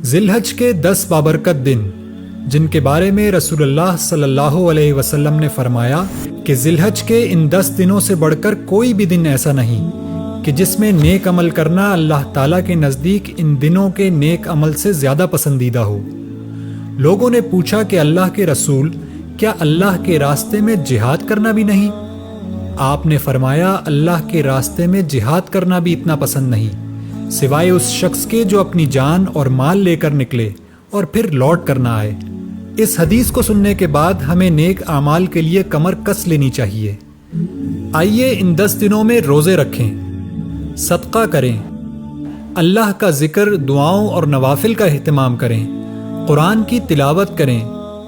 ذی الحج کے 10 بابرکت دن، جن کے بارے میں رسول اللہ صلی اللہ علیہ وسلم نے فرمایا کہ ذی الحج کے ان 10 دنوں سے بڑھ کر کوئی بھی دن ایسا نہیں کہ جس میں نیک عمل کرنا اللہ تعالیٰ کے نزدیک ان دنوں کے نیک عمل سے زیادہ پسندیدہ ہو۔ لوگوں نے پوچھا کہ اللہ کے رسول، کیا اللہ کے راستے میں جہاد کرنا بھی نہیں؟ آپ نے فرمایا، اللہ کے راستے میں جہاد کرنا بھی اتنا پسند نہیں سوائے اس شخص کے جو اپنی جان اور مال لے کر نکلے اور پھر لوٹ کر نہ آئے۔ اس حدیث کو سننے کے بعد ہمیں نیک اعمال کے لیے کمر کس لینی چاہیے۔ آئیے ان 10 دنوں میں روزے رکھیں، صدقہ کریں، اللہ کا ذکر، دعاؤں اور نوافل کا اہتمام کریں، قرآن کی تلاوت کریں،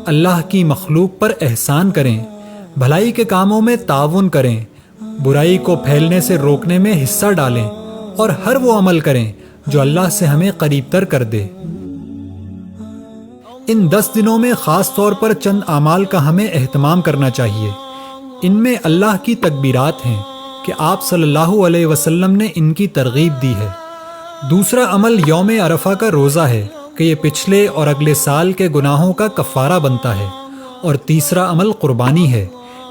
اللہ کی مخلوق پر احسان کریں، بھلائی کے کاموں میں تعاون کریں، برائی کو پھیلنے سے روکنے میں حصہ ڈالیں اور ہر وہ عمل کریں جو اللہ سے ہمیں قریب تر کر دے۔ ان 10 دنوں میں خاص طور پر چند اعمال کا ہمیں اہتمام کرنا چاہیے۔ ان میں اللہ کی تکبیرات ہیں کہ آپ صلی اللہ علیہ وسلم نے ان کی ترغیب دی ہے۔ دوسرا عمل یوم عرفہ کا روزہ ہے کہ یہ پچھلے اور اگلے سال کے گناہوں کا کفارہ بنتا ہے۔ اور تیسرا عمل قربانی ہے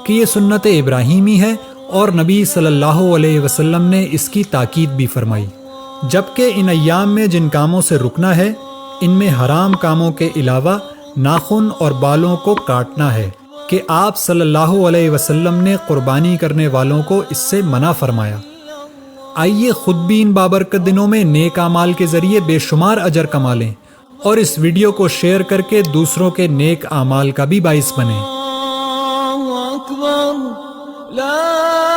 کہ یہ سنت ابراہیمی ہے اور نبی صلی اللہ علیہ وسلم نے اس کی تاکید بھی فرمائی۔ جبکہ ان ایام میں جن کاموں سے رکنا ہے، ان میں حرام کاموں کے علاوہ ناخن اور بالوں کو کاٹنا ہے کہ آپ صلی اللہ علیہ وسلم نے قربانی کرنے والوں کو اس سے منع فرمایا۔ آئیے خود بھی ان بابرکت دنوں میں نیک اعمال کے ذریعے بے شمار اجر کما لیں اور اس ویڈیو کو شیئر کر کے دوسروں کے نیک اعمال کا بھی باعث بنیں۔ اللہ اکبر، لا